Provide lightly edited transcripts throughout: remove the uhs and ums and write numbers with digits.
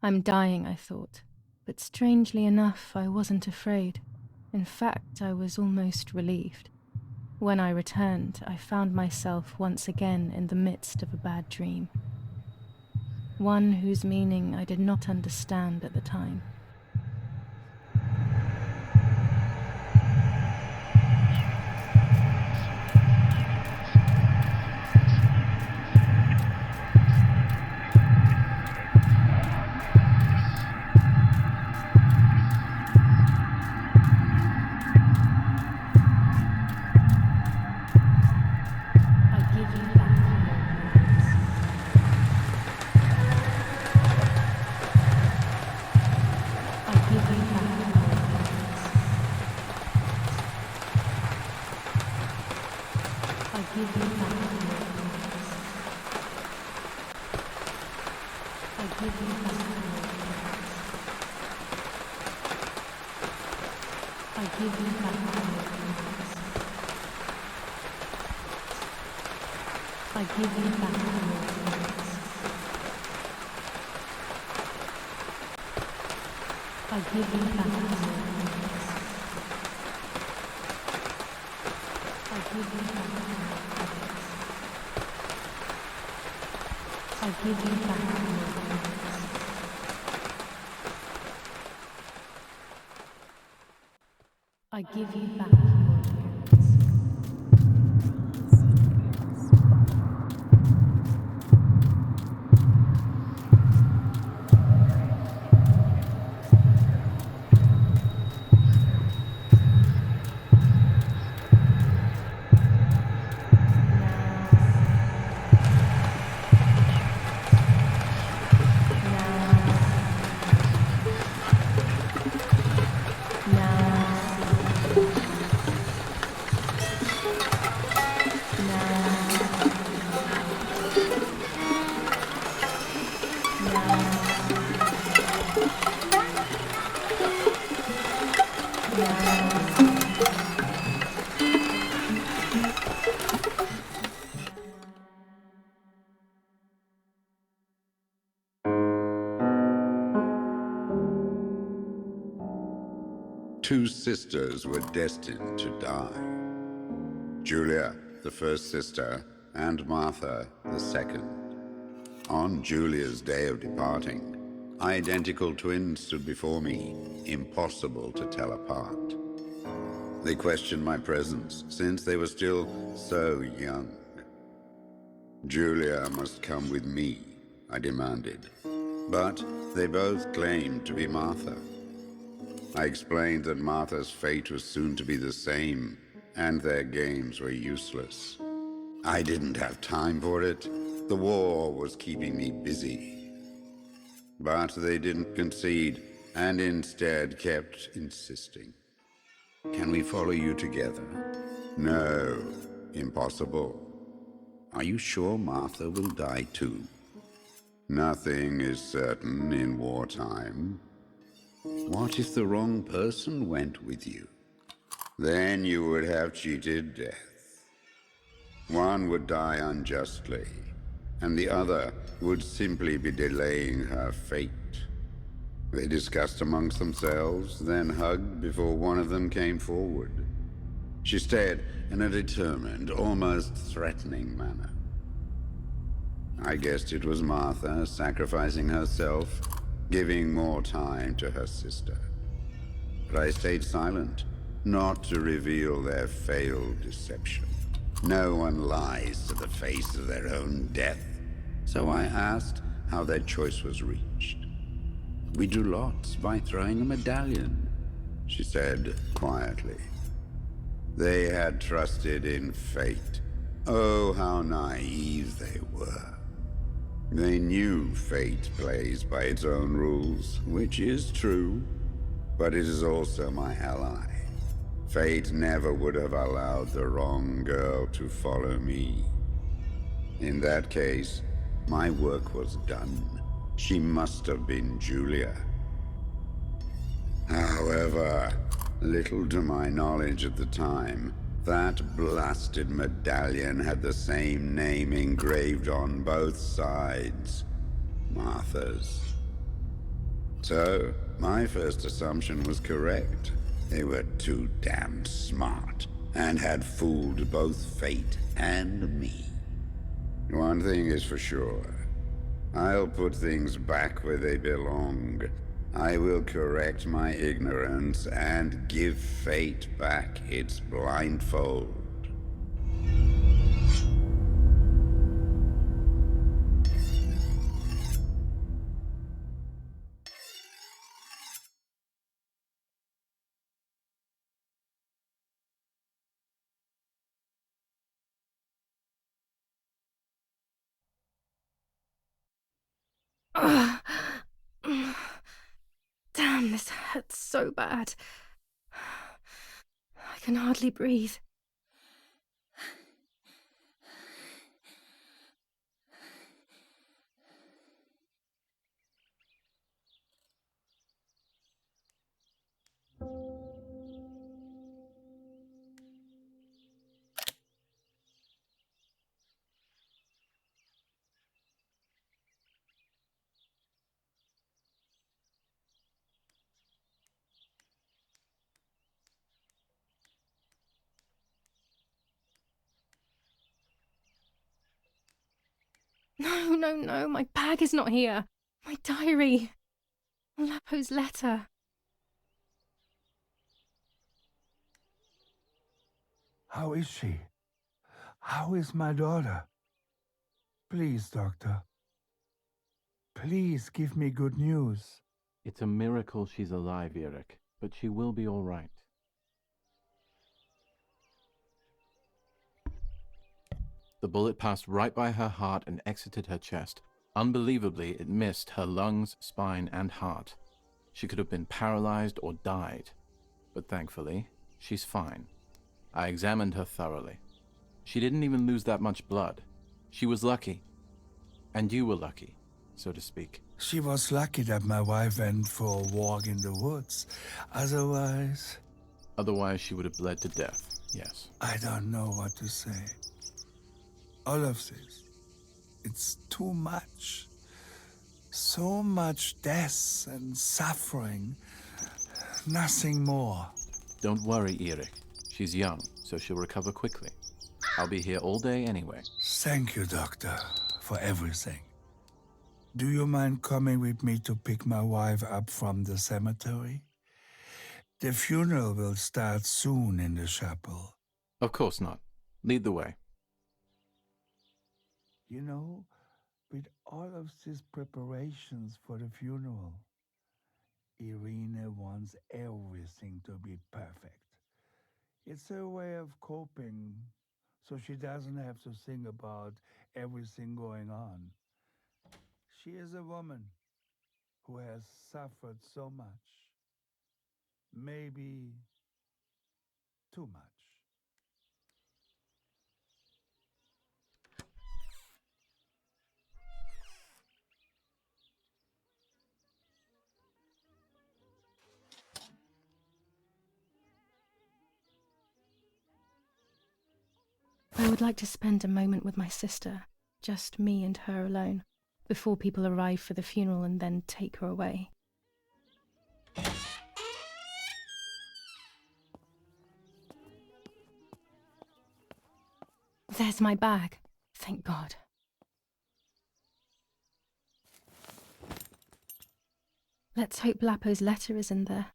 I'm dying, I thought, but strangely enough, I wasn't afraid. In fact, I was almost relieved. When I returned, I found myself once again in the midst of a bad dream. One whose meaning I did not understand at the time. I give you back your words. I give you back your words. I give you back your words. I give you back your words. I give you back your words. I give you back your words. I give you back your words. I give you back your words. I give you back your words. I give you back your words. Two sisters were destined to die. Julia, the first sister, and Martha, the second. On Julia's day of departing, identical twins stood before me, impossible to tell apart. They questioned my presence, since they were still so young. Julia must come with me, I demanded, but they both claimed to be Martha. I explained that Martha's fate was soon to be the same, and their games were useless. I didn't have time for it. The war was keeping me busy. But they didn't concede, and instead kept insisting. Can we follow you together? No, impossible. Are you sure Martha will die too? Nothing is certain in wartime. What if the wrong person went with you? Then you would have cheated death. One would die unjustly, and the other would simply be delaying her fate. They discussed amongst themselves, then hugged before one of them came forward. She stared in a determined, almost threatening manner. I guessed it was Martha sacrificing herself, giving more time to her sister. But I stayed silent, not to reveal their failed deception. No one lies to the face of their own death, so I asked how their choice was reached. We drew lots by throwing a medallion, she said quietly. They had trusted in fate. Oh, how naive they were. They knew fate plays by its own rules, which is true, but it is also my ally. Fate never would have allowed the wrong girl to follow me. In that case, my work was done. She must have been Julia. However, little to my knowledge at the time, that blasted medallion had the same name engraved on both sides. Martha's. So, my first assumption was correct. They were too damn smart, and had fooled both fate and me. One thing is for sure. I'll put things back where they belong. I will correct my ignorance and give fate back its blindfold. Ugh. Damn, this hurts so bad. I can hardly breathe. No, no, no, my bag is not here. My diary. Lapo's letter. How is she? How is my daughter? Please, doctor. Please give me good news. It's a miracle she's alive, Eric, but she will be all right. The bullet passed right by her heart and exited her chest. Unbelievably, it missed her lungs, spine, and heart. She could have been paralyzed or died. But thankfully, she's fine. I examined her thoroughly. She didn't even lose that much blood. She was lucky. And you were lucky, so to speak. She was lucky that my wife went for a walk in the woods. Otherwise, She would have bled to death, yes. I don't know what to say. All of this, it's too much. So much death and suffering. Nothing more. Don't worry, Eric. She's young, so she'll recover quickly. I'll be here all day anyway. Thank you, doctor, for everything. Do you mind coming with me to pick my wife up from the cemetery? The funeral will start soon in the chapel. Of course not. Lead the way. You know, with all of these preparations for the funeral, Irina wants everything to be perfect. It's her way of coping, so she doesn't have to think about everything going on. She is a woman who has suffered so much. Maybe too much. I would like to spend a moment with my sister, just me and her alone, before people arrive for the funeral and then take her away. There's my bag. Thank God. Let's hope Lapo's letter is in there.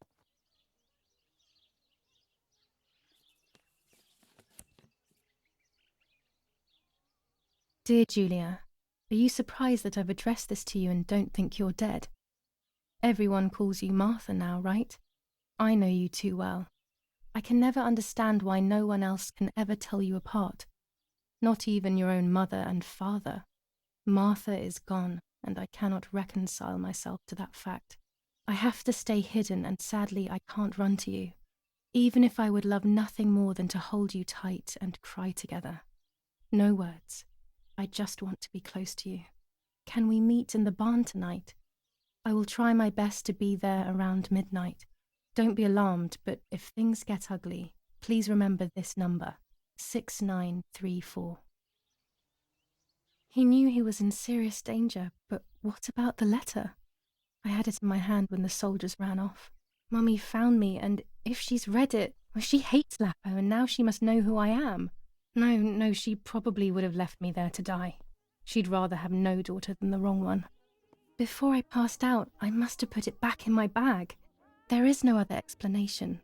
Dear Julia, are you surprised that I've addressed this to you and don't think you're dead? Everyone calls you Martha now, right? I know you too well. I can never understand why no one else can ever tell you apart. Not even your own mother and father. Martha is gone, and I cannot reconcile myself to that fact. I have to stay hidden, and sadly I can't run to you, even if I would love nothing more than to hold you tight and cry together. No words. I just want to be close to you. Can we meet in the barn tonight? I will try my best to be there around midnight. Don't be alarmed, but if things get ugly, please remember this number, 6934. He knew he was in serious danger, but what about the letter? I had it in my hand when the soldiers ran off. Mummy found me, and if she's read it, well, she hates Lapo, and now she must know who I am. No, she probably would have left me there to die. She'd rather have no daughter than the wrong one. Before I passed out, I must have put it back in my bag. There is no other explanation.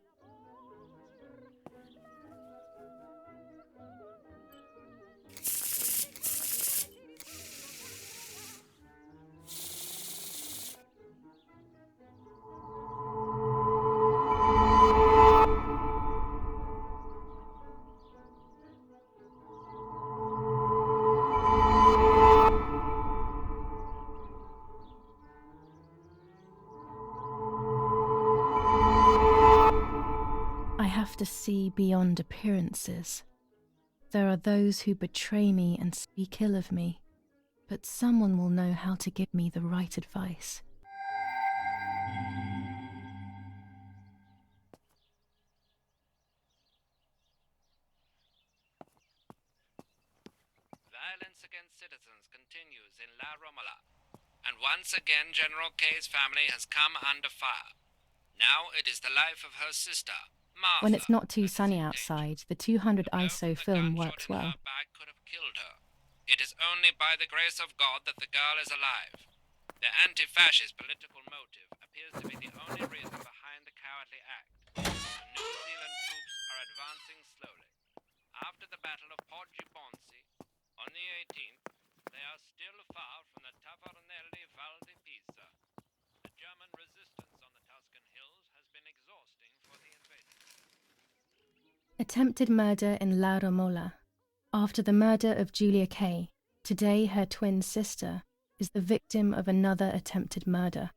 I have to see beyond appearances. There are those who betray me and speak ill of me, but someone will know how to give me the right advice. Violence against citizens continues in La Romola, and once again General Kay's family has come under fire. Now it is the life of her sister, Martha. When it's not too sunny outside, the 200 ISO film works well. Could have killed her. It is only by the grace of God that the girl is alive. The anti-fascist political motive appears to be the only reason behind the cowardly act. The New Zealand troops are advancing slowly. After the Battle of Porgy Ponce, on the 18th, they are still far from the Tavernelli Val di Pisa. The German resistance on the Tuscan hills has been exhausting for the invaders. Attempted murder in La Romola. After the murder of Julia Kay, today her twin sister is the victim of another attempted murder.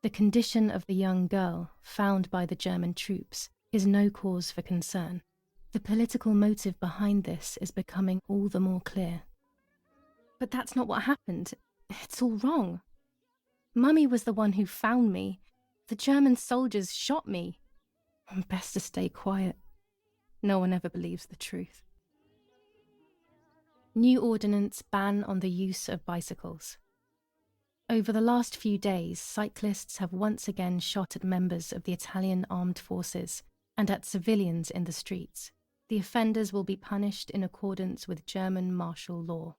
The condition of the young girl, found by the German troops, is no cause for concern. The political motive behind this is becoming all the more clear. But that's not what happened. It's all wrong. Mummy was the one who found me. The German soldiers shot me. Best to stay quiet. No one ever believes the truth. New ordinance ban on the use of bicycles. Over the last few days, cyclists have once again shot at members of the Italian armed forces and at civilians in the streets. The offenders will be punished in accordance with German martial law.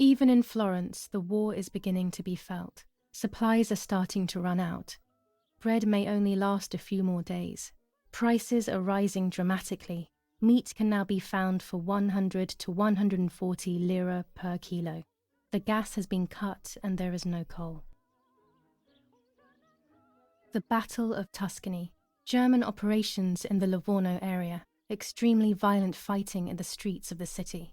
Even in Florence, the war is beginning to be felt. Supplies are starting to run out. Bread may only last a few more days. Prices are rising dramatically. Meat can now be found for 100 to 140 lira per kilo. The gas has been cut and there is no coal. The Battle of Tuscany. German operations in the Livorno area. Extremely violent fighting in the streets of the city.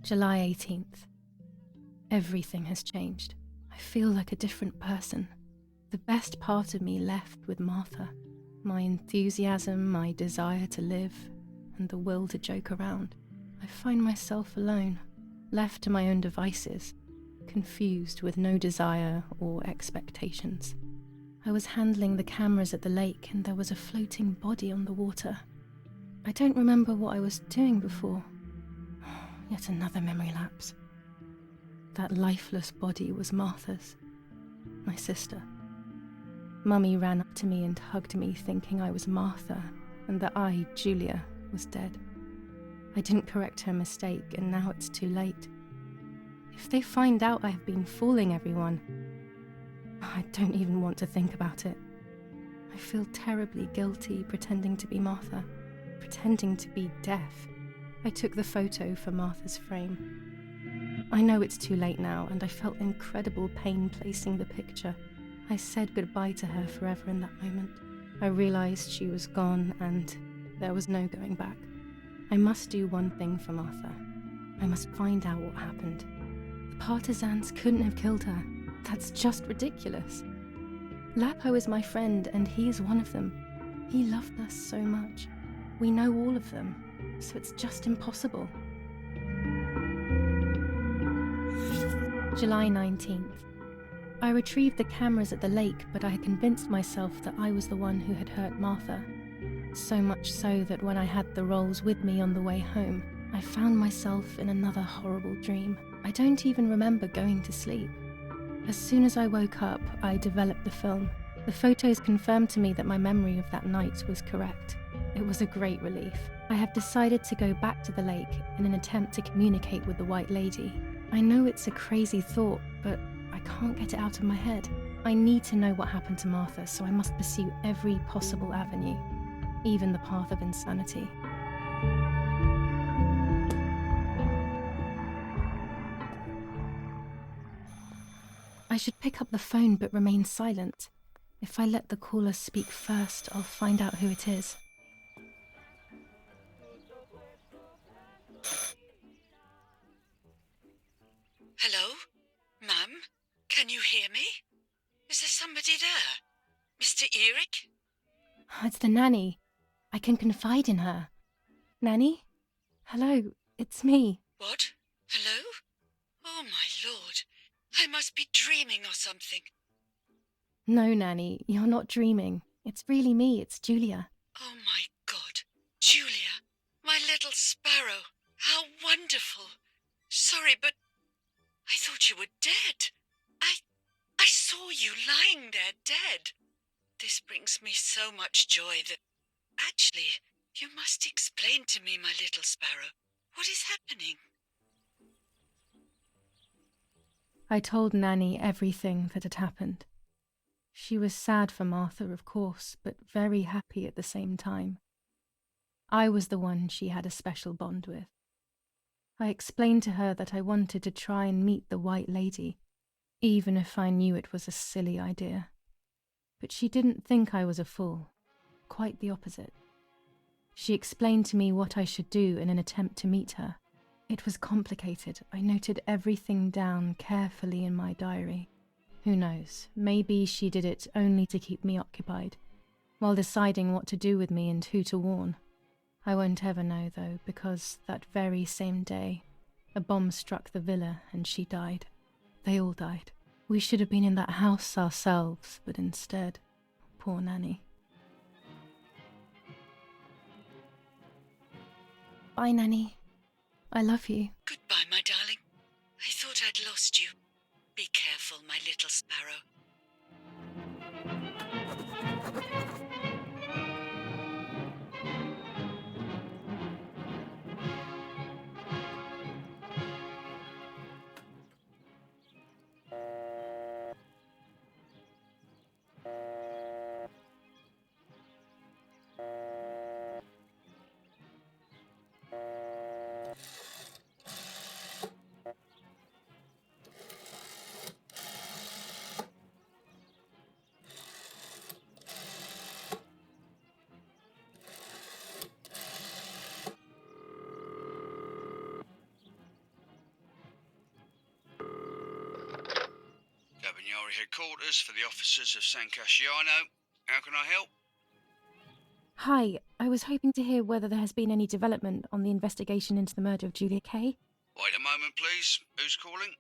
July 18th. Everything has changed. I feel like a different person. The best part of me left with Martha. My enthusiasm, my desire to live, and the will to joke around. I find myself alone, left to my own devices, confused with no desire or expectations. I was handling the cameras at the lake and there was a floating body on the water. I don't remember what I was doing before. Yet another memory lapse. That lifeless body was Martha's, my sister. Mummy ran up to me and hugged me, thinking I was Martha and that I, Julia, was dead. I didn't correct her mistake and now it's too late. If they find out I have been fooling everyone, I don't even want to think about it. I feel terribly guilty pretending to be Martha, pretending to be deaf. I took the photo for Martha's frame. I know it's too late now, and I felt incredible pain placing the picture. I said goodbye to her forever in that moment. I realized she was gone, and there was no going back. I must do one thing for Martha. I must find out what happened. The partisans couldn't have killed her. That's just ridiculous. Lapo is my friend, and he is one of them. He loved us so much. We know all of them. So it's just impossible. July 19th. I retrieved the cameras at the lake, but I had convinced myself that I was the one who had hurt Martha. So much so that when I had the rolls with me on the way home, I found myself in another horrible dream. I don't even remember going to sleep. As soon as I woke up, I developed the film. The photos confirmed to me that my memory of that night was correct. It was a great relief. I have decided to go back to the lake in an attempt to communicate with the White Lady. I know it's a crazy thought, but I can't get it out of my head. I need to know what happened to Martha, so I must pursue every possible avenue, even the path of insanity. I should pick up the phone but remain silent. If I let the caller speak first, I'll find out who it is. Hello? Ma'am? Can you hear me? Is there somebody there? Mr. Eric? It's the nanny. I can confide in her. Nanny? Hello, it's me. What? Hello? Oh my lord. I must be dreaming or something. No, Nanny, you're not dreaming. It's really me, it's Julia. Oh my God. Julia. My little sparrow. How wonderful. Sorry, but I thought you were dead. I saw you lying there dead. This brings me so much joy that... Actually, you must explain to me, my little sparrow. What is happening? I told Nanny everything that had happened. She was sad for Martha, of course, but very happy at the same time. I was the one she had a special bond with. I explained to her that I wanted to try and meet the White Lady, even if I knew it was a silly idea. But she didn't think I was a fool. Quite the opposite. She explained to me what I should do in an attempt to meet her. It was complicated. I noted everything down carefully in my diary. Who knows, maybe she did it only to keep me occupied, while deciding what to do with me and who to warn. I won't ever know, though, because that very same day, a bomb struck the villa and she died. They all died. We should have been in that house ourselves, but instead, poor Nanny. Bye, Nanny. I love you. Goodbye, my darling. I thought I'd lost you. Be careful, my little sparrow. Cabanari headquarters for the officers of San Casciano. How can I help? Hi, I was hoping to hear whether there has been any development on the investigation into the murder of Julia Kay. Wait a moment, please. Who's calling?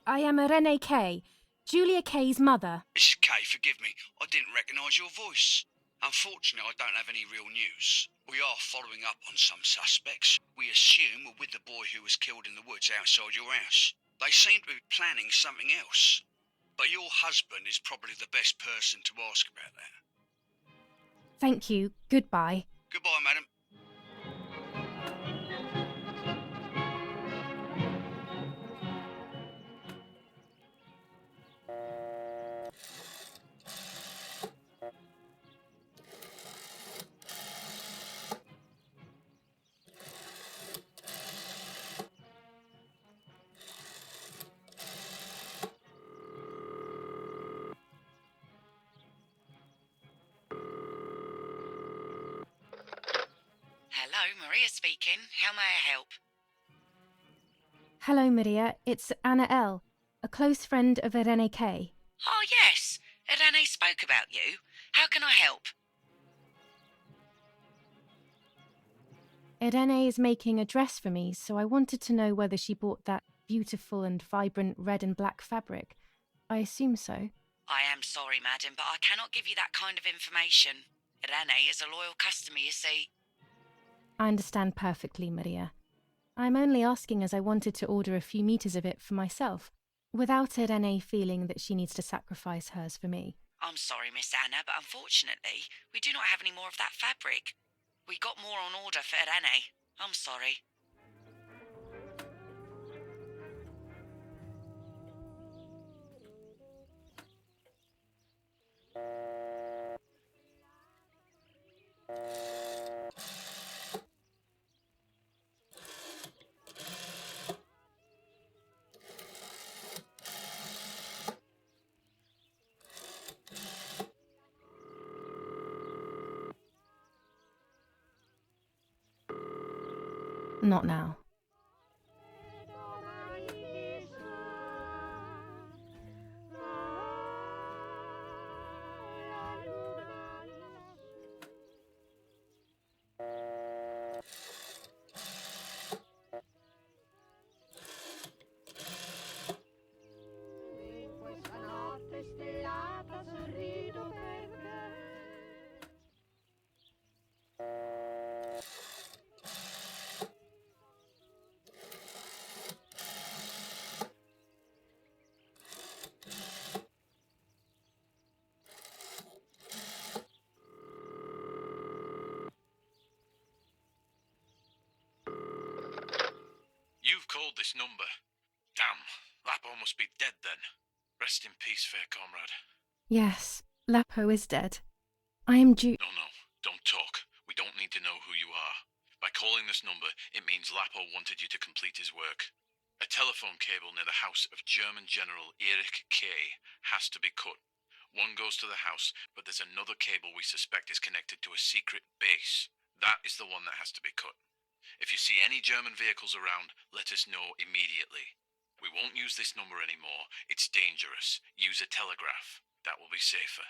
I am Irene Kay, Julia Kay's mother. Mrs. Kay, forgive me. I didn't recognise your voice. Unfortunately, I don't have any real news. We are following up on some suspects. We assume we're with the boy who was killed in the woods outside your house. They seem to be planning something else. But your husband is probably the best person to ask about that. Thank you. Goodbye. Goodbye, madam. Hello, Maria speaking. How may I help? Hello, Maria. It's Anna L., a close friend of Irene Kay. Oh, yes. Irene spoke about you. How can I help? Irene is making a dress for me, so I wanted to know whether she bought that beautiful and vibrant red and black fabric. I assume so. I am sorry, madam, but I cannot give you that kind of information. Irene is a loyal customer, you see. I understand perfectly, Maria. I'm only asking as I wanted to order a few meters of it for myself, without Irene feeling that she needs to sacrifice hers for me. I'm sorry, Miss Anna, but unfortunately, we do not have any more of that fabric. We got more on order for Irene. I'm sorry. Not now. You've called this number. Damn, Lapo must be dead then. Rest in peace, fair comrade. Yes, Lapo is dead. I am due. No, don't talk. We don't need to know who you are. By calling this number, it means Lapo wanted you to complete his work. A telephone cable near the house of German General Erich Kay has to be cut. One goes to the house, but there's another cable we suspect is connected to a secret base. That is the one that has to be cut. If you see any German vehicles around, let us know immediately. We won't use this number anymore. It's dangerous. Use a telegraph. That will be safer.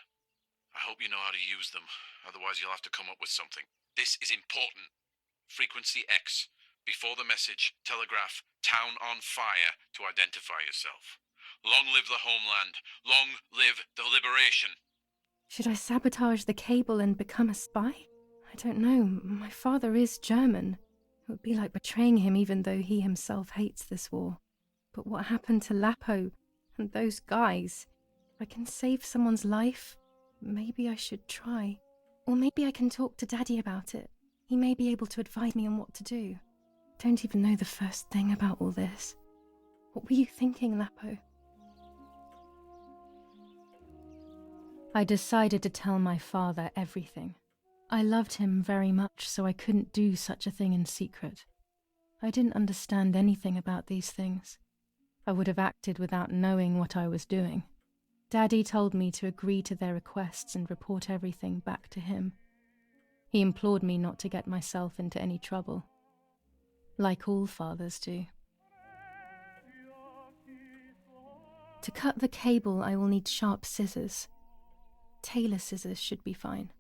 I hope you know how to use them. Otherwise, you'll have to come up with something. This is important. Frequency X. Before the message, telegraph "Town on fire" to identify yourself. Long live the homeland. Long live the liberation. Should I sabotage the cable and become a spy? I don't know. My father is German. It would be like betraying him even though he himself hates this war. But what happened to Lapo and those guys? If I can save someone's life, maybe I should try. Or maybe I can talk to Daddy about it. He may be able to advise me on what to do. Don't even know the first thing about all this. What were you thinking, Lapo? I decided to tell my father everything. I loved him very much, so I couldn't do such a thing in secret. I didn't understand anything about these things. I would have acted without knowing what I was doing. Daddy told me to agree to their requests and report everything back to him. He implored me not to get myself into any trouble, like all fathers do. To cut the cable, I will need sharp scissors. Tailor scissors should be fine.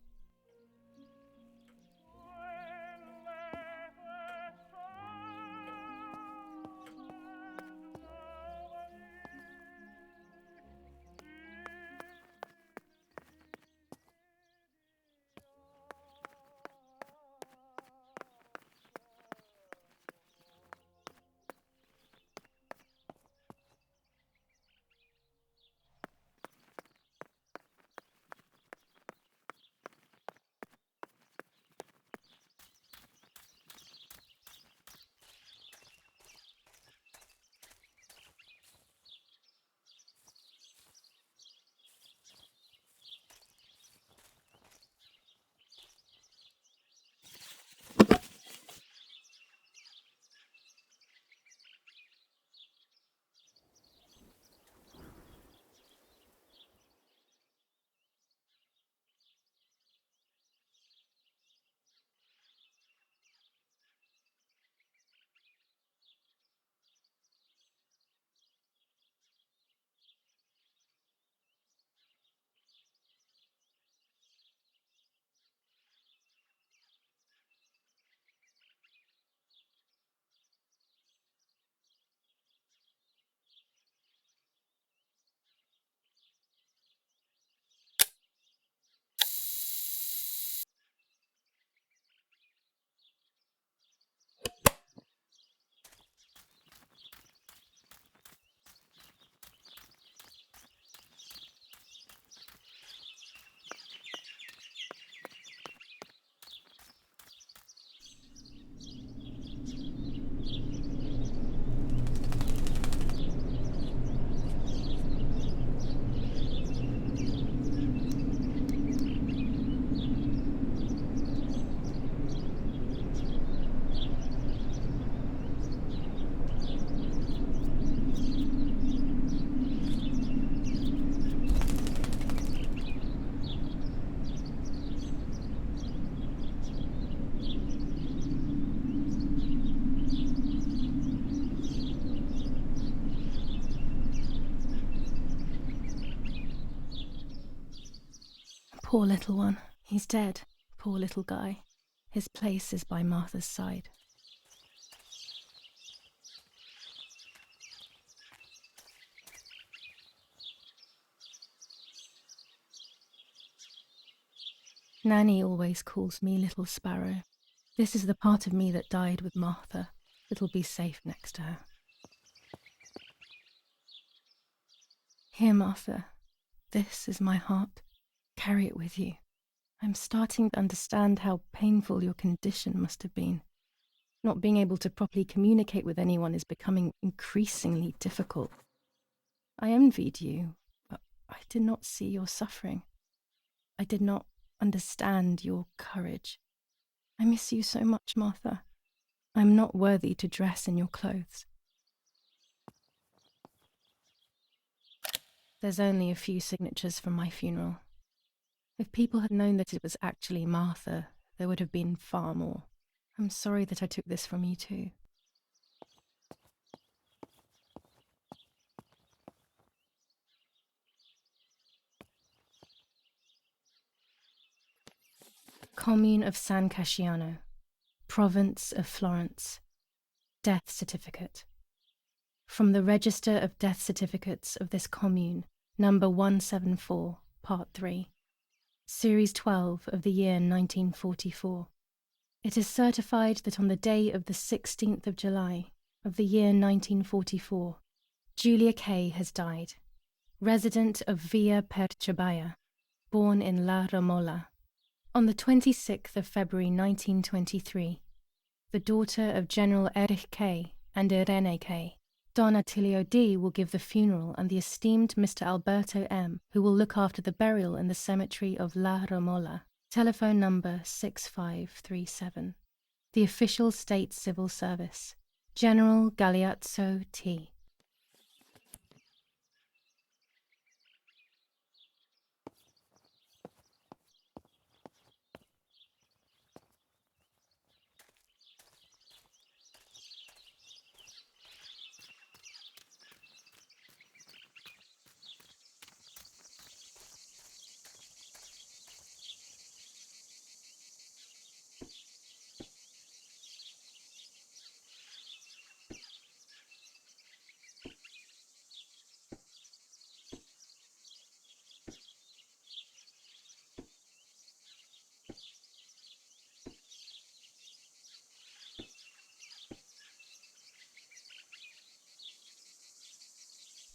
Poor little one. He's dead. Poor little guy. His place is by Martha's side. Nanny always calls me Little Sparrow. This is the part of me that died with Martha. It'll be safe next to her. Here, Martha. This is my heart. Carry it with you. I'm starting to understand how painful your condition must have been. Not being able to properly communicate with anyone is becoming increasingly difficult. I envied you, but I did not see your suffering. I did not understand your courage. I miss you so much, Martha. I'm not worthy to dress in your clothes. There's only a few signatures from my funeral. If people had known that it was actually Martha, there would have been far more. I'm sorry that I took this from you too. Commune of San Casciano, Province of Florence. Death certificate. From the Register of Death Certificates of this commune, number 174, part 3. Series 12 of the year 1944. It is certified that on the day of the 16th of July of the year 1944, Julia Kay has died, resident of Via Perciabaya, born in La Romola. On the 26th of February 1923, the daughter of General Erich Kay and Irene Kay, Don Attilio D. will give the funeral, and the esteemed Mr. Alberto M., who will look after the burial in the cemetery of La Romola. Telephone number 6537. The official state civil service. General Galeazzo T.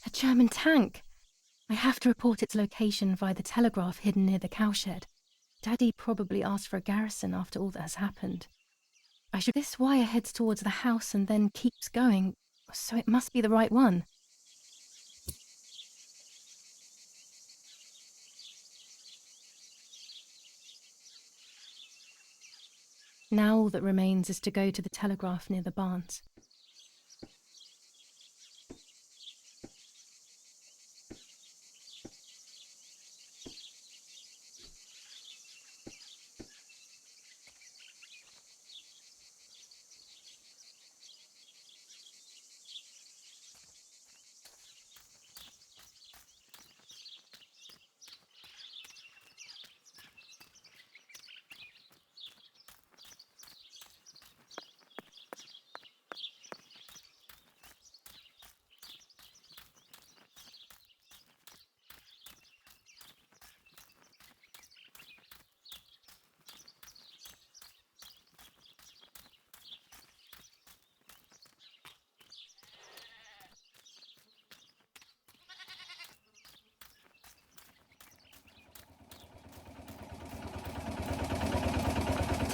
A German tank! I have to report its location via the telegraph hidden near the cowshed. Daddy probably asked for a garrison after all that has happened. This wire heads towards the house and then keeps going, so it must be the right one. Now all that remains is to go to the telegraph near the barns.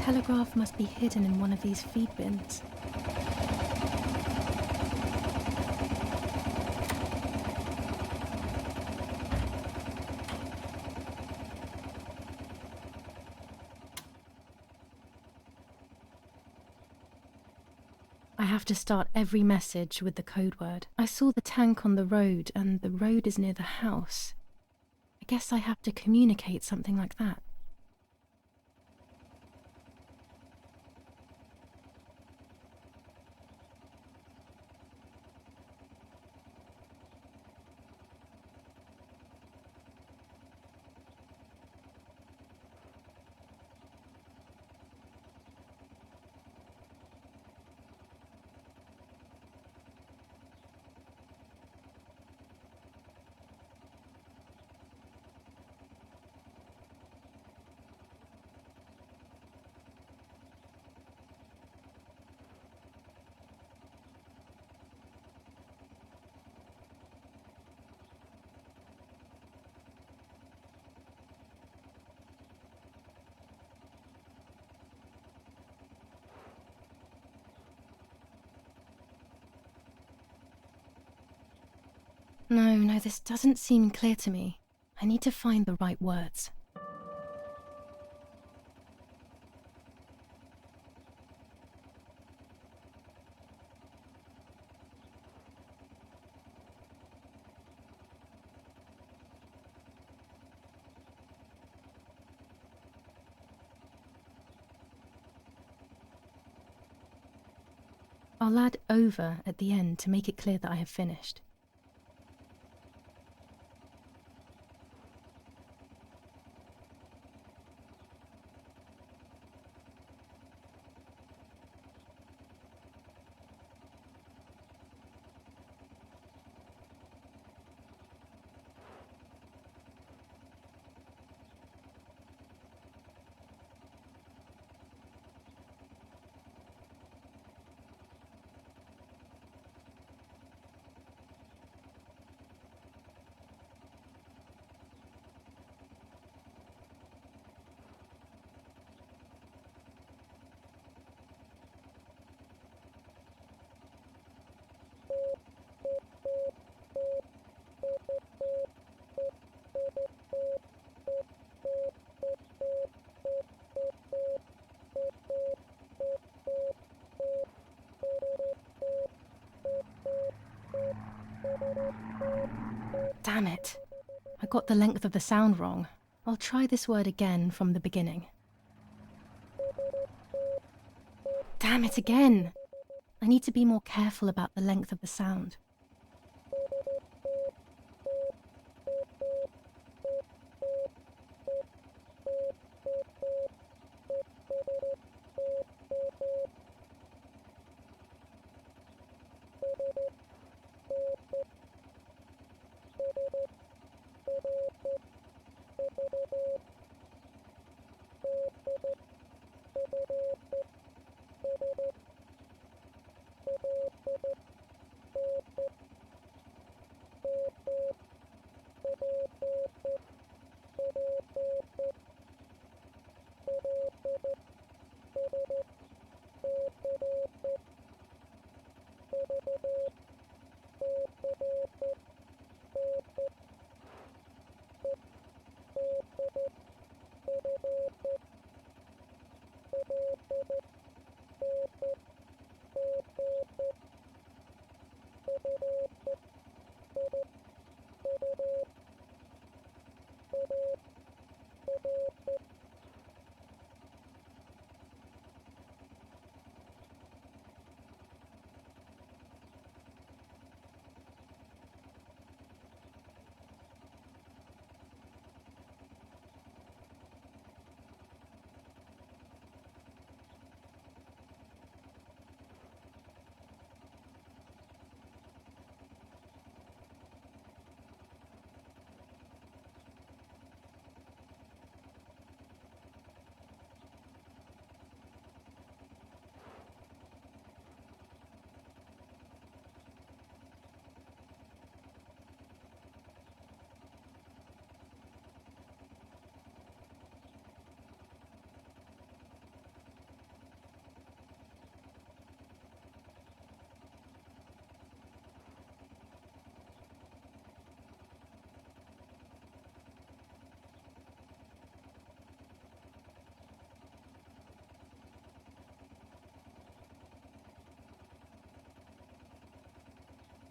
The telegraph must be hidden in one of these feed bins. I have to start every message with the code word. I saw the tank on the road, and the road is near the house. I guess I have to communicate something like that. No, this doesn't seem clear to me. I need to find the right words. I'll add over at the end to make it clear that I have finished. Damn it. I got the length of the sound wrong. I'll try this word again from the beginning. Damn it again! I need to be more careful about the length of the sound.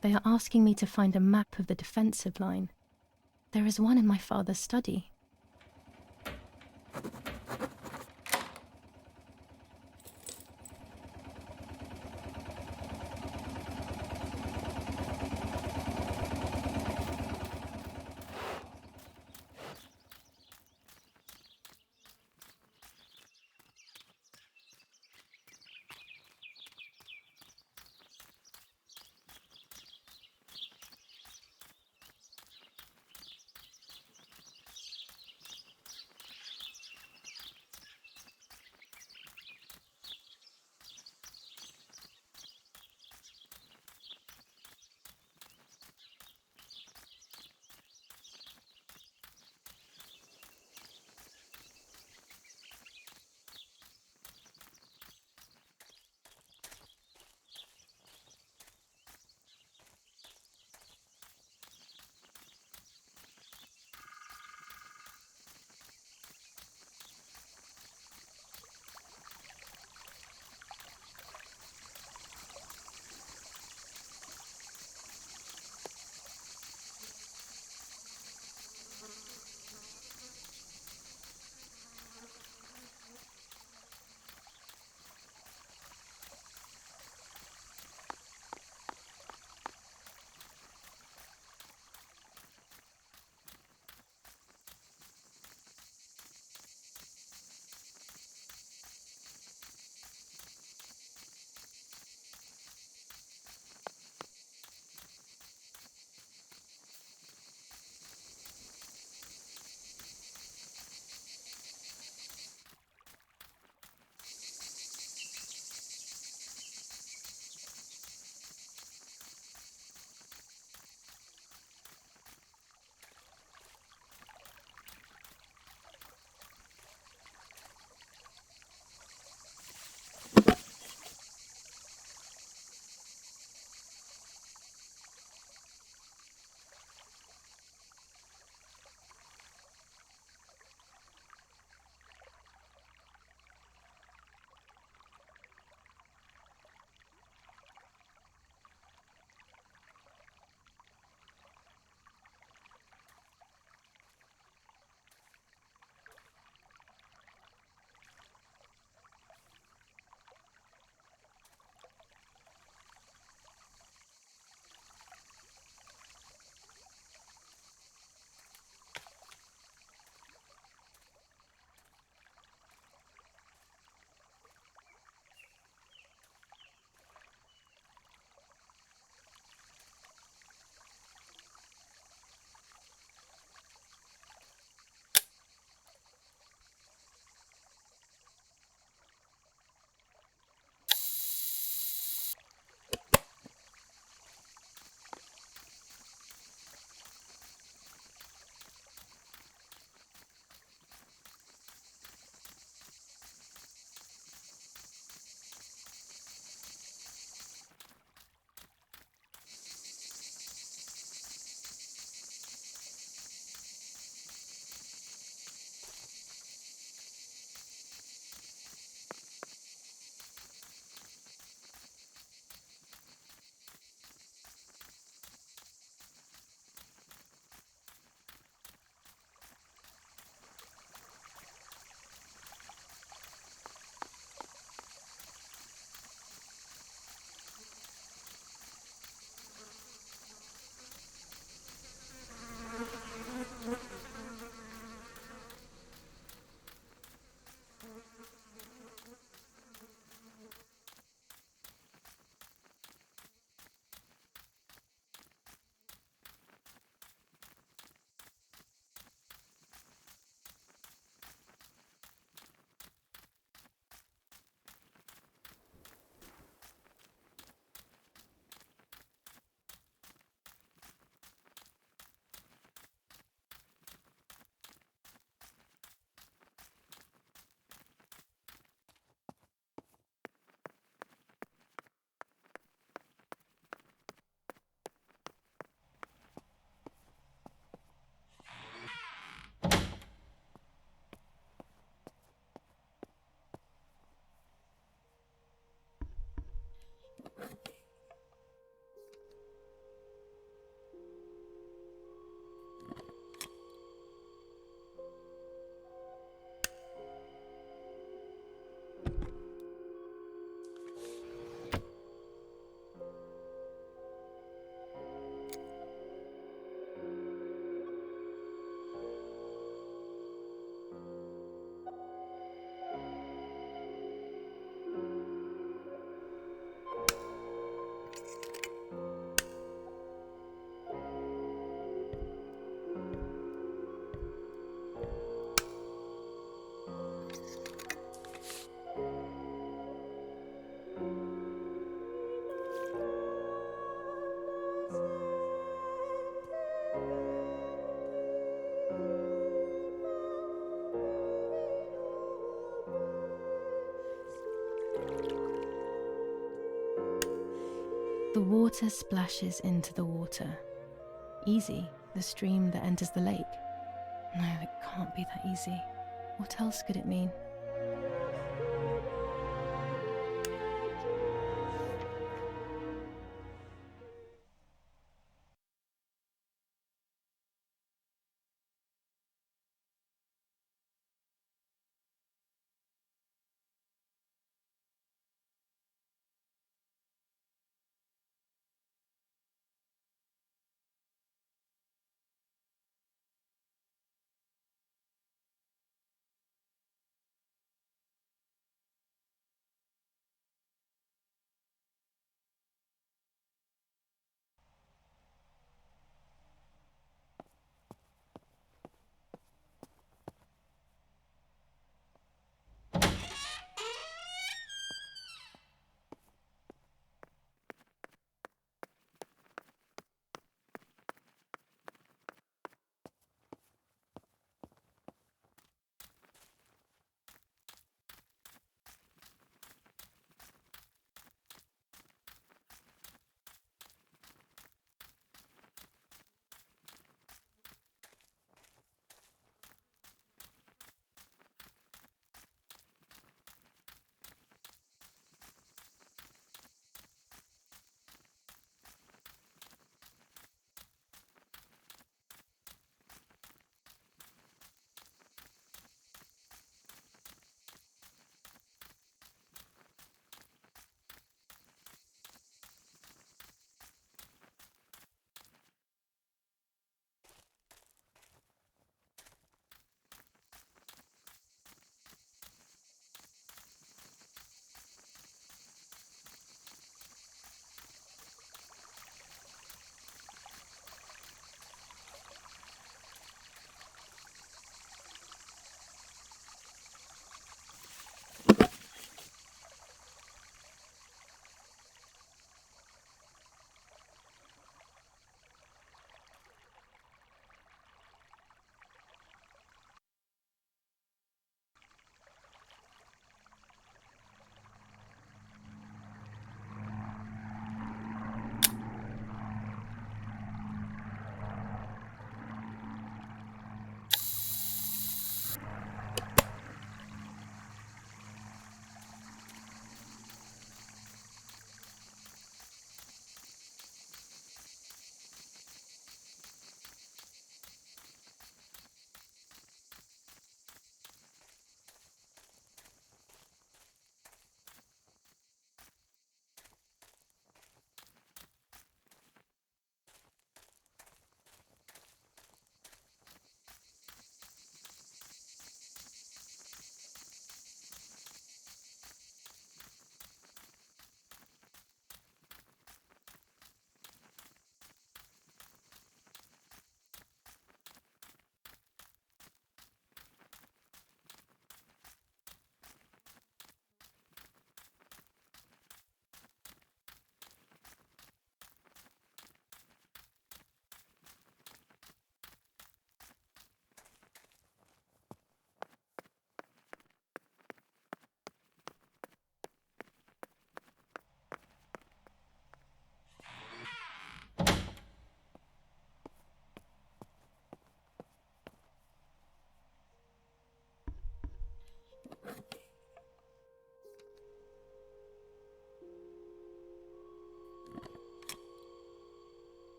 They are asking me to find a map of the defensive line. There is one in my father's study. The water splashes into the water. Easy, the stream that enters the lake. No, it can't be that easy. What else could it mean?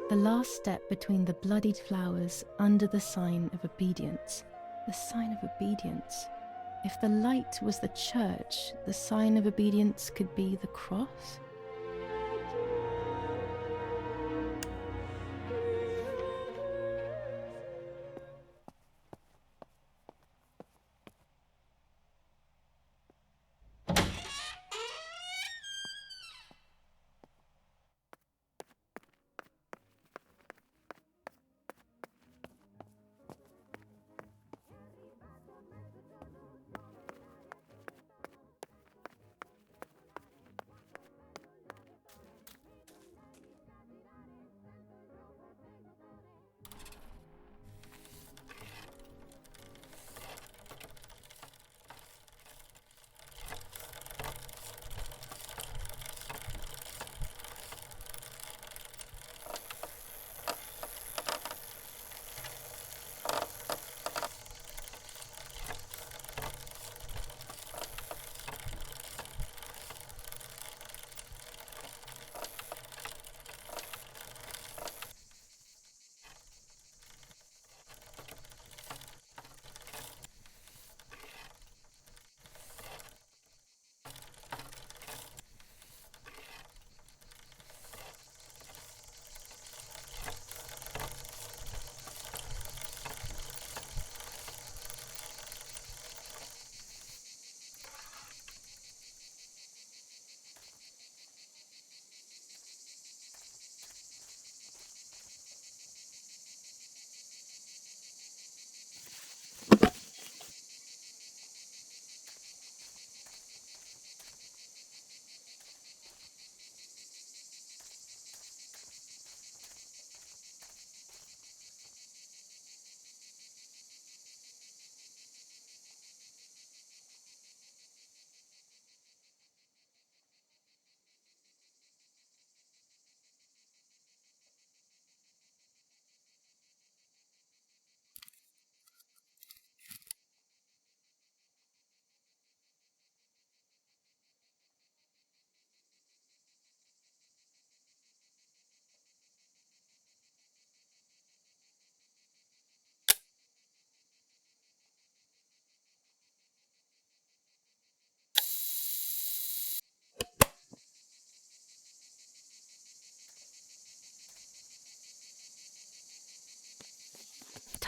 The last step between the bloodied flowers under the sign of obedience. The sign of obedience. If the light was the church, the sign of obedience could be the cross?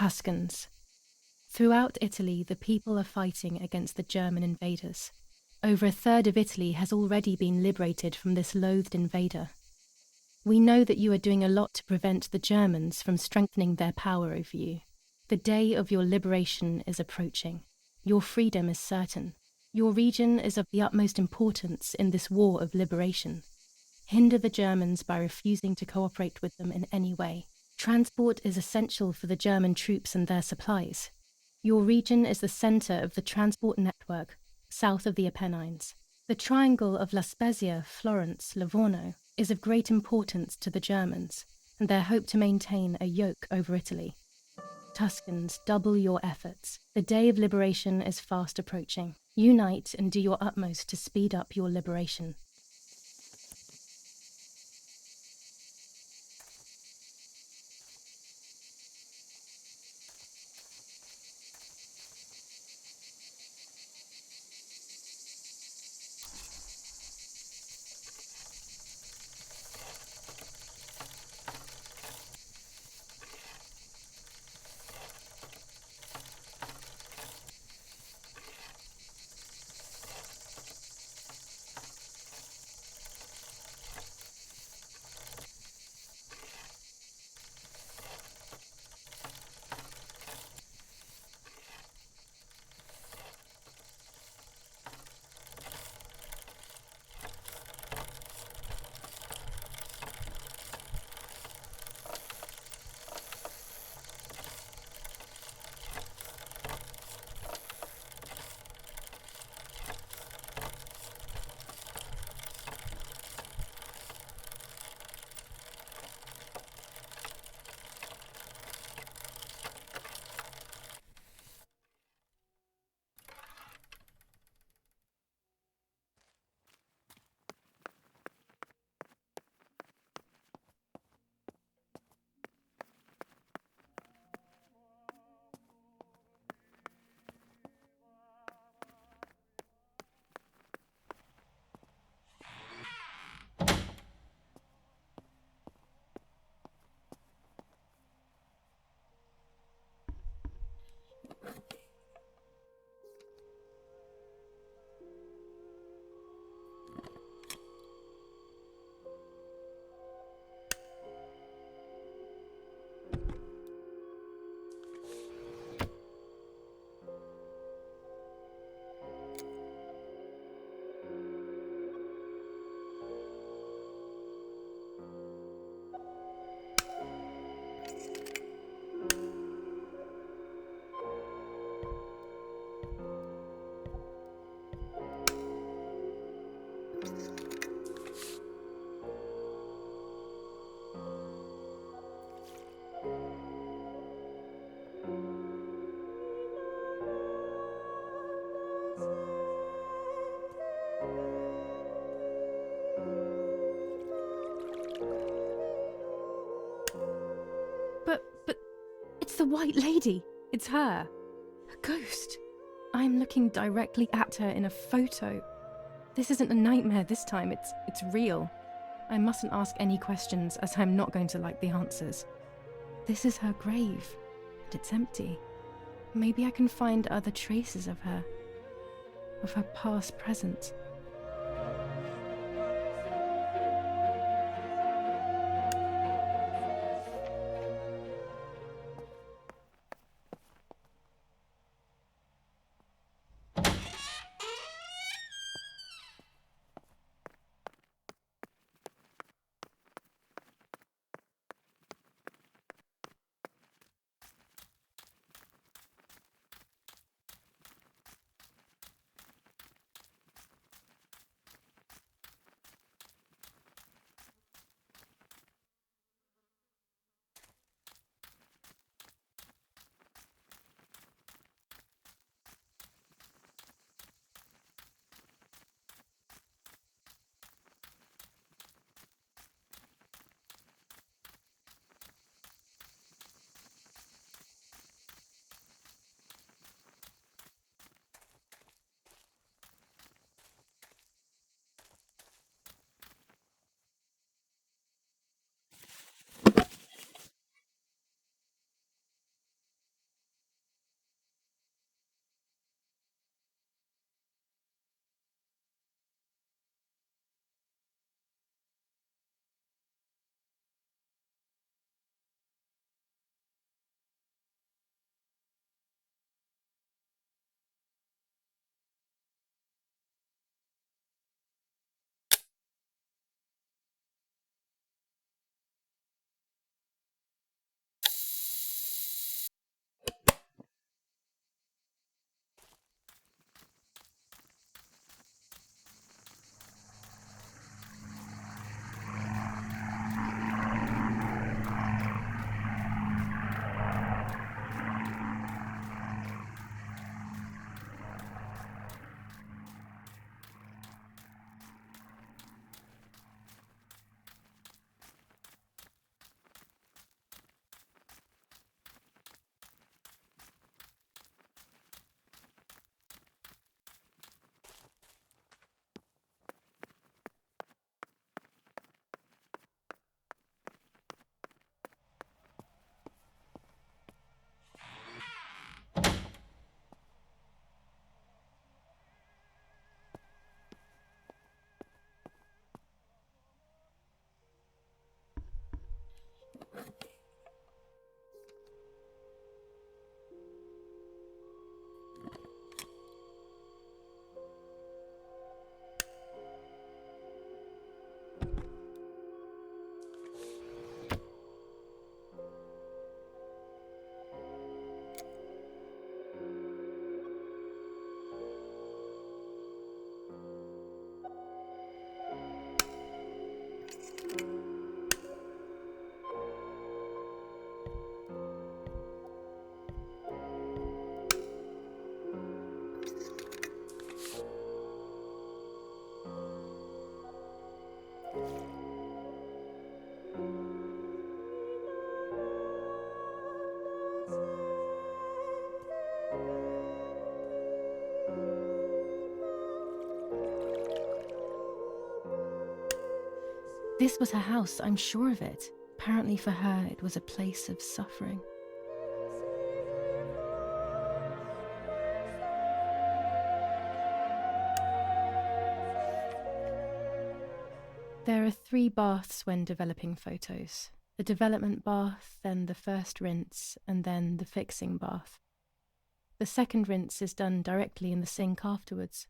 Tuscans. Throughout Italy, the people are fighting against the German invaders. Over a third of Italy has already been liberated from this loathed invader. We know that you are doing a lot to prevent the Germans from strengthening their power over you. The day of your liberation is approaching. Your freedom is certain. Your region is of the utmost importance in this war of liberation. Hinder the Germans by refusing to cooperate with them in any way. Transport is essential for the German troops and their supplies. Your region is the center of the transport network south of the Apennines. The triangle of La Spezia, Florence, Livorno is of great importance to the Germans and their hope to maintain a yoke over Italy. Tuscans, double your efforts. The day of liberation is fast approaching. Unite and do your utmost to speed up your liberation. But it's the White Lady. It's her. A ghost. I'm looking directly at her in a photo. This isn't a nightmare this time, it's real. I mustn't ask any questions, as I'm not going to like the answers. This is her grave, and it's empty. Maybe I can find other traces of her past present. This was her house, I'm sure of it. Apparently for her, it was a place of suffering. There are 3 baths when developing photos. The development bath, then the first rinse, and then the fixing bath. The second rinse is done directly in the sink afterwards.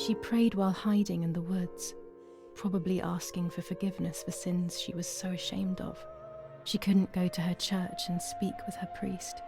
She prayed while hiding in the woods, probably asking for forgiveness for sins she was so ashamed of. She couldn't go to her church and speak with her priest.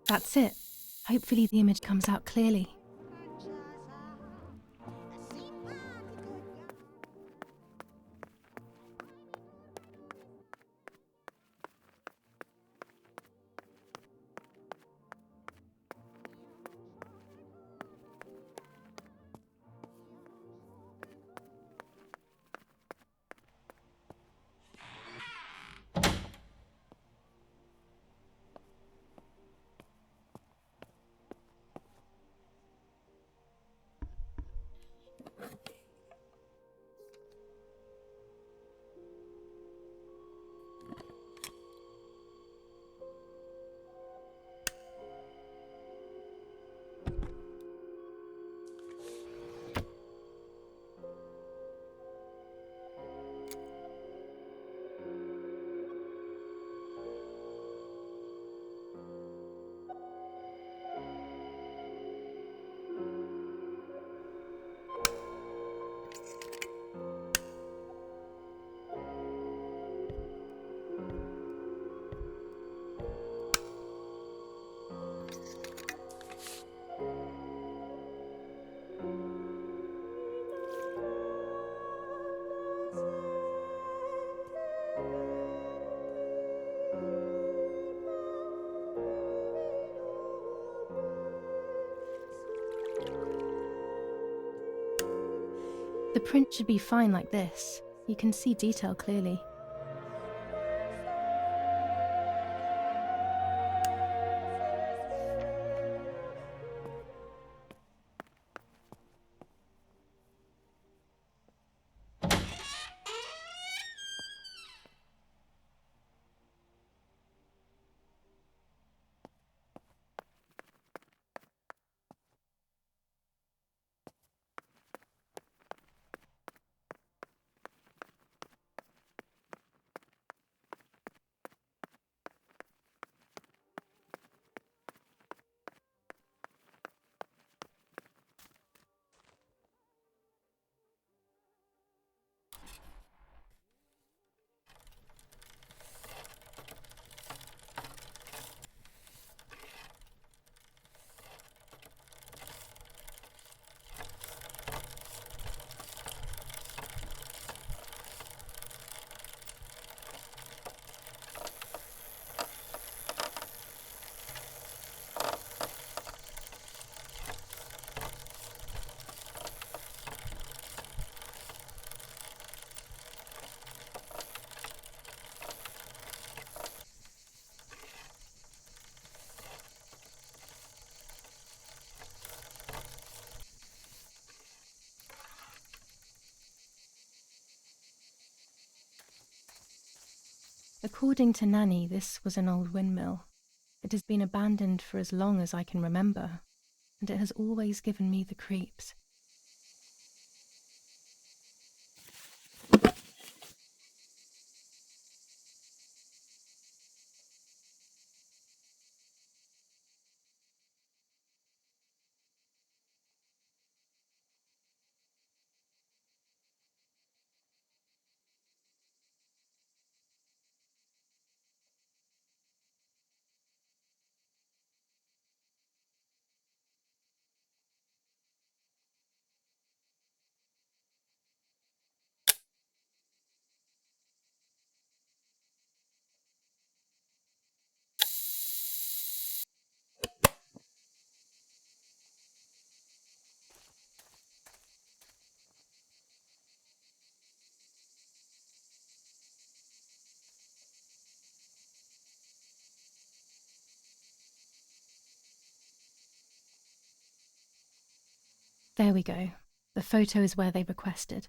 That's it. Hopefully the image comes out clearly. The print should be fine like this. You can see detail clearly. According to Nanny, this was an old windmill. It has been abandoned for as long as I can remember, and it has always given me the creeps. There we go. The photo is where they requested.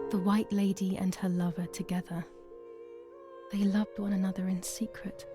The White Lady and her lover together. They loved one another in secret.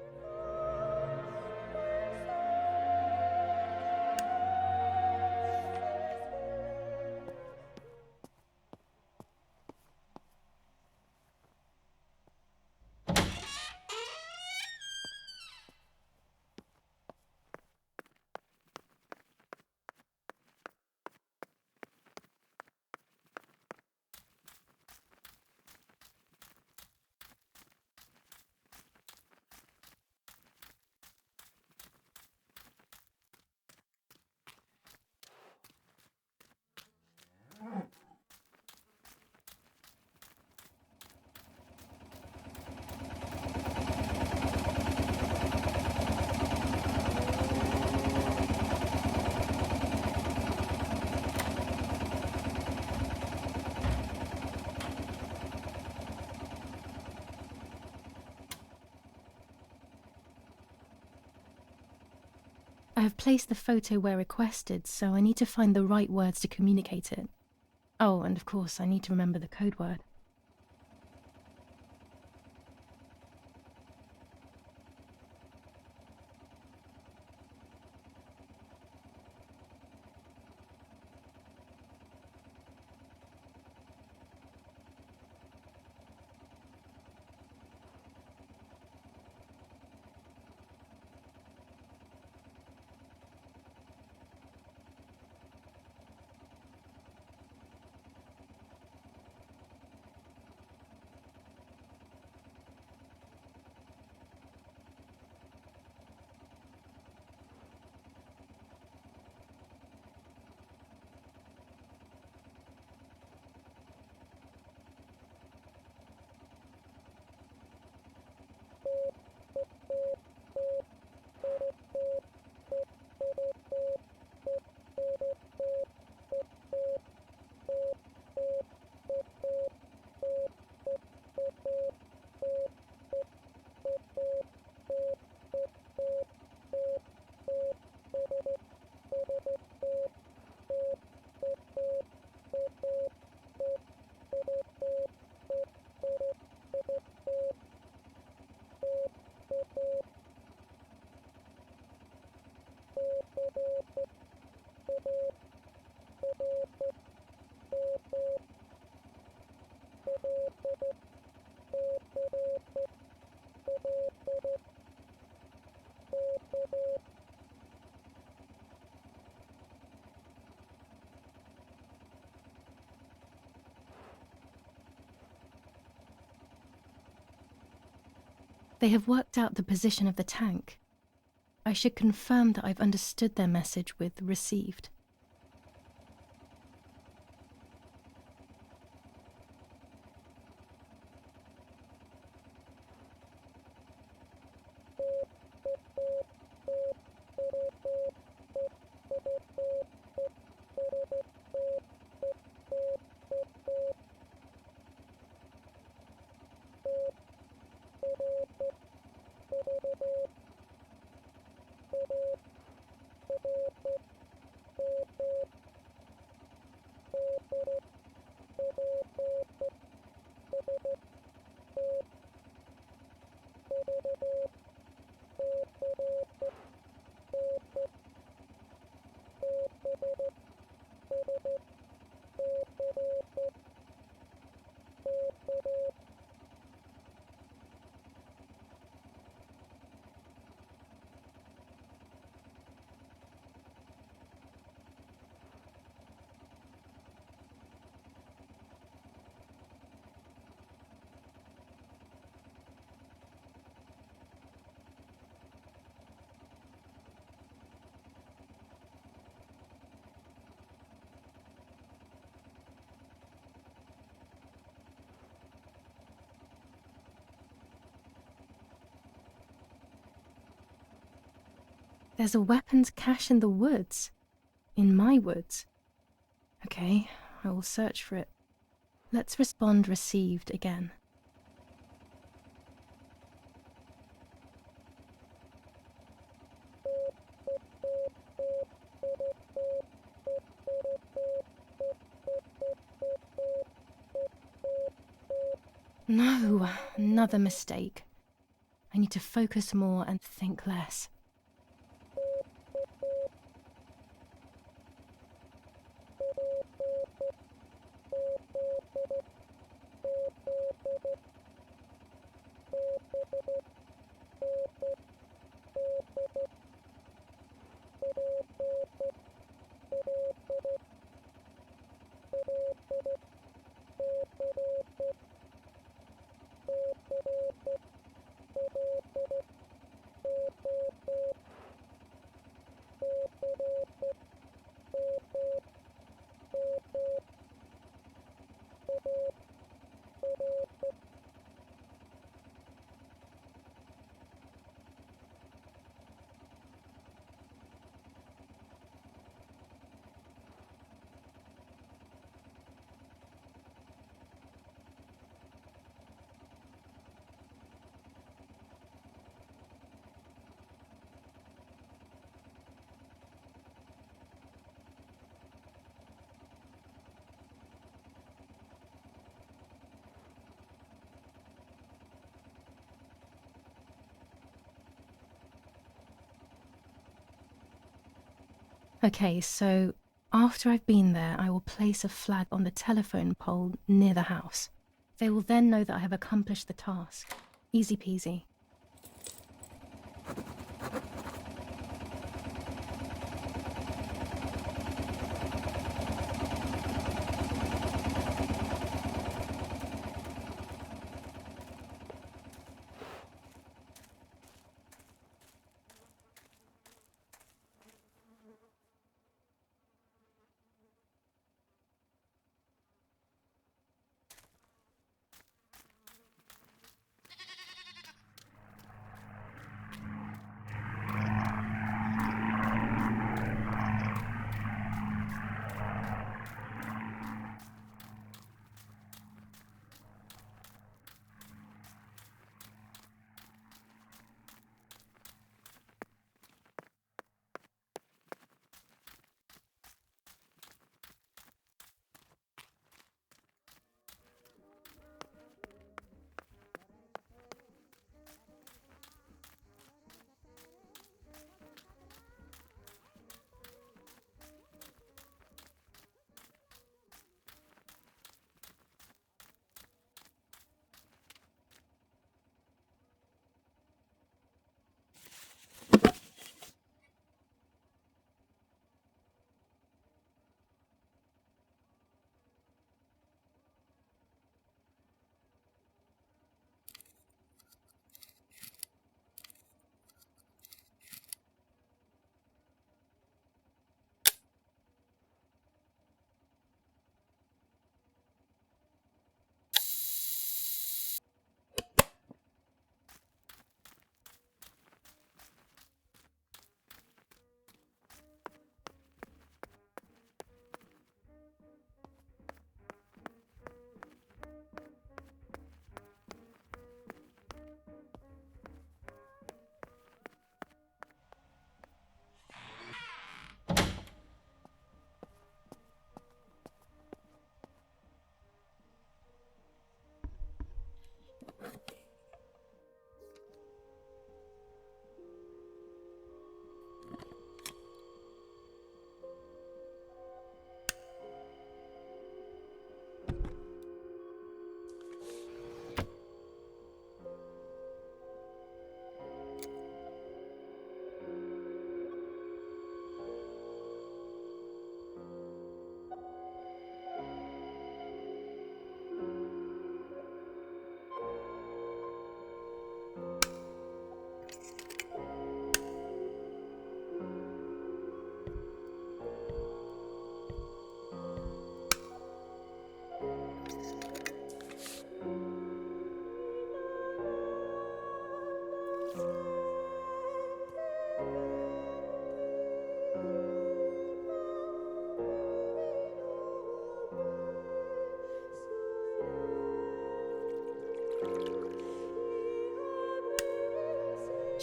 I have placed the photo where requested, so I need to find the right words to communicate it. Oh, and of course, I need to remember the code word. They have worked out the position of the tank. I should confirm that I've understood their message with received. There's a weapons cache in the woods. In my woods. Okay, I will search for it. Let's respond received again. No, another mistake. I need to focus more and think less. Okay, so after I've been there, I will place a flag on the telephone pole near the house. They will then know that I have accomplished the task. Easy peasy.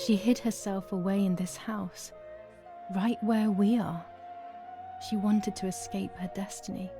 She hid herself away in this house, right where we are. She wanted to escape her destiny.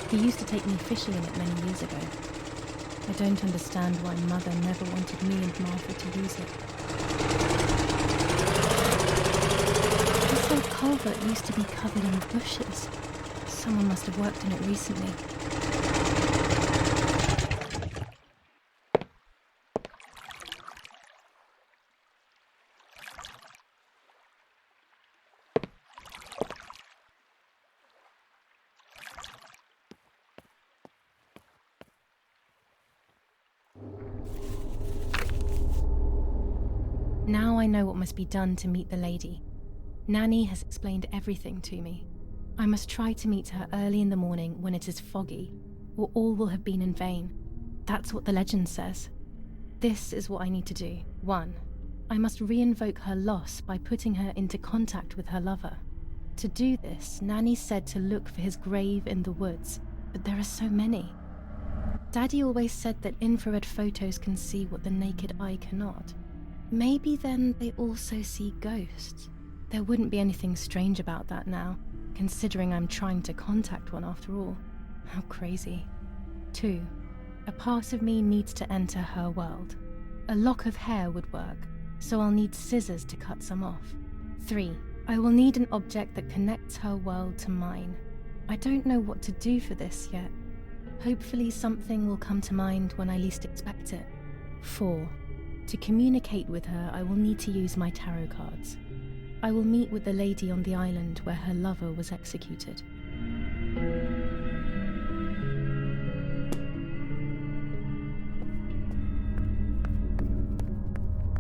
He used to take me fishing in it many years ago. I don't understand why Mother never wanted me and Martha to use it. This old culvert used to be covered in bushes. Someone must have worked in it recently. Now I know what must be done to meet the lady. Nanny has explained everything to me. I must try to meet her early in the morning when it is foggy, or all will have been in vain. That's what the legend says. This is what I need to do. 1. I must re-invoke her loss by putting her into contact with her lover. To do this, Nanny said to look for his grave in the woods, but there are so many. Daddy always said that infrared photos can see what the naked eye cannot. Maybe then they also see ghosts. There wouldn't be anything strange about that now, considering I'm trying to contact one after all. How crazy. 2. A part of me needs to enter her world. A lock of hair would work, so I'll need scissors to cut some off. 3. I will need an object that connects her world to mine. I don't know what to do for this yet. Hopefully something will come to mind when I least expect it. 4. To communicate with her, I will need to use my tarot cards. I will meet with the lady on the island where her lover was executed.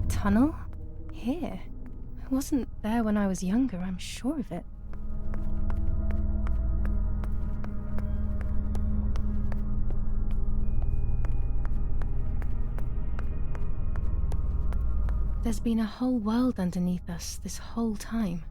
Tunnel? Here? I wasn't there when I was younger, I'm sure of it. There's been a whole world underneath us this whole time.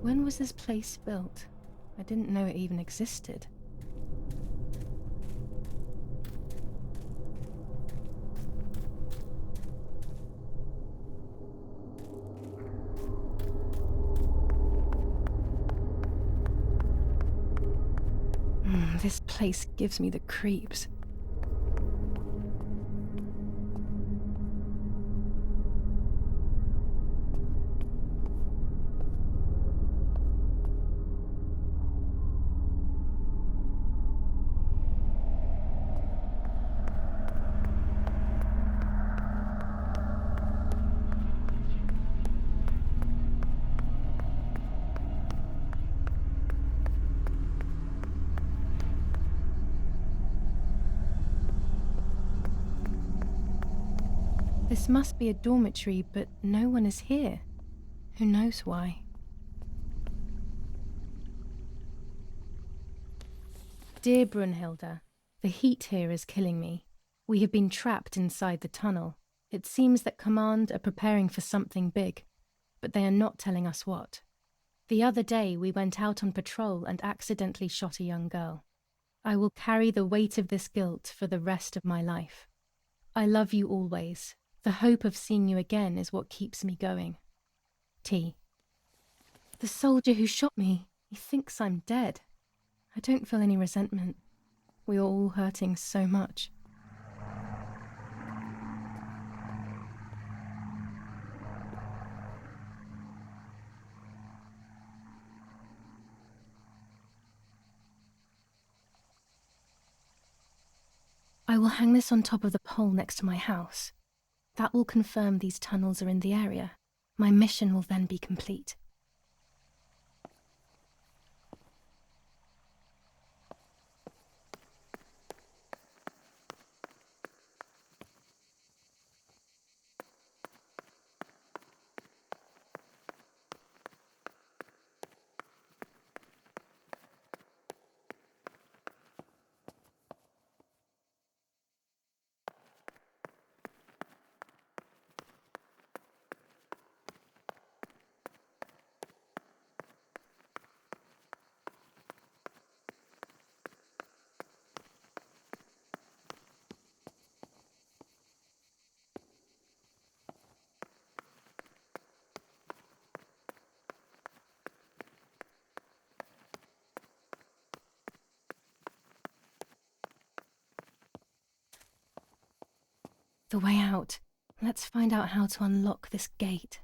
When was this place built? I didn't know it even existed. This place gives me the creeps. This must be a dormitory, but no one is here. Who knows why? Dear Brunhilde, the heat here is killing me. We have been trapped inside the tunnel. It seems that Command are preparing for something big, but they are not telling us what. The other day we went out on patrol and accidentally shot a young girl. I will carry the weight of this guilt for the rest of my life. I love you always. The hope of seeing you again is what keeps me going. T. The soldier who shot me, he thinks I'm dead. I don't feel any resentment. We are all hurting so much. I will hang this on top of the pole next to my house. That will confirm these tunnels are in the area. My mission will then be complete. The way out. Let's find out how to unlock this gate.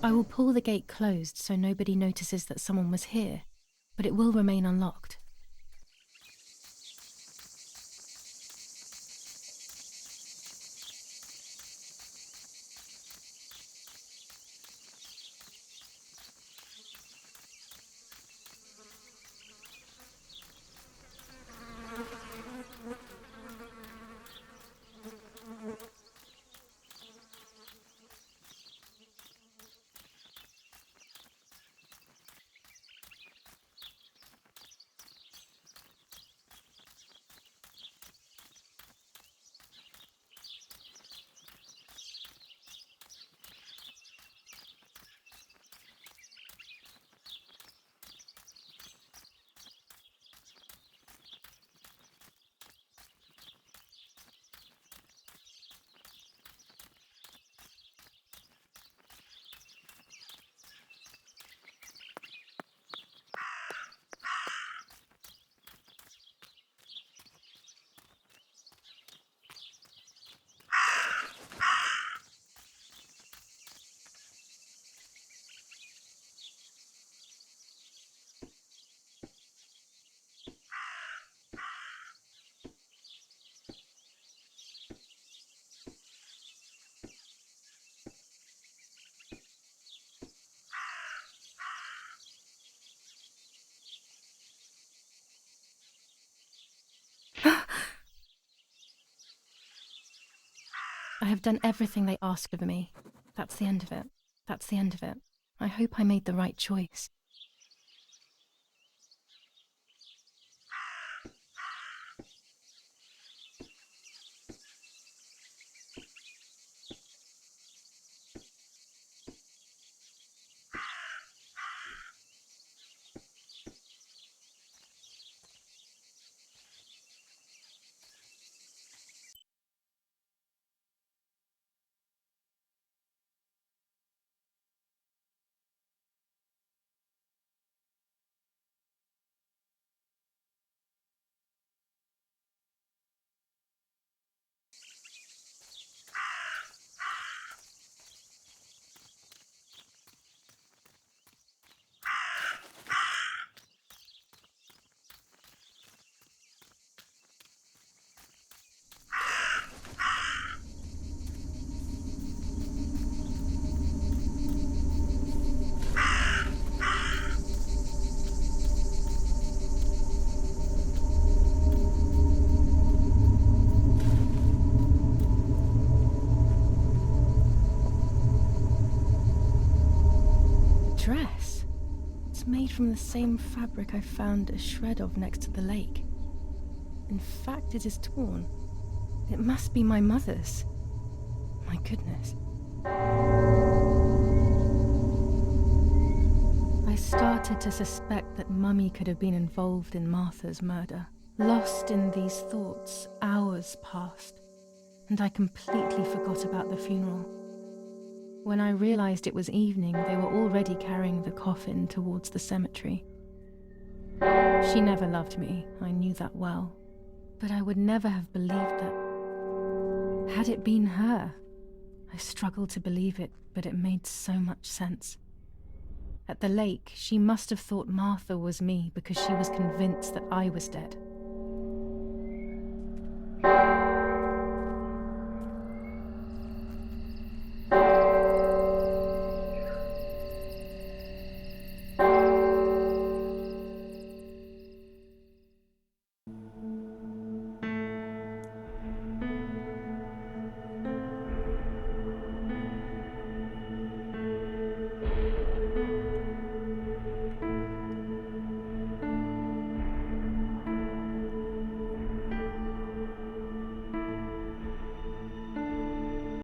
I will pull the gate closed so nobody notices that someone was here, but it will remain unlocked. I have done everything they asked of me. That's the end of it. That's the end of it. I hope I made the right choice. Dress. It's made from the same fabric I found a shred of next to the lake. In fact, it is torn. It must be my mother's. My goodness. I started to suspect that Mummy could have been involved in Martha's murder. Lost in these thoughts, hours passed, and I completely forgot about the funeral. When I realized it was evening, they were already carrying the coffin towards the cemetery. She never loved me, I knew that well. But I would never have believed that. Had it been her? I struggled to believe it, but it made so much sense. At the lake, she must have thought Martha was me because she was convinced that I was dead.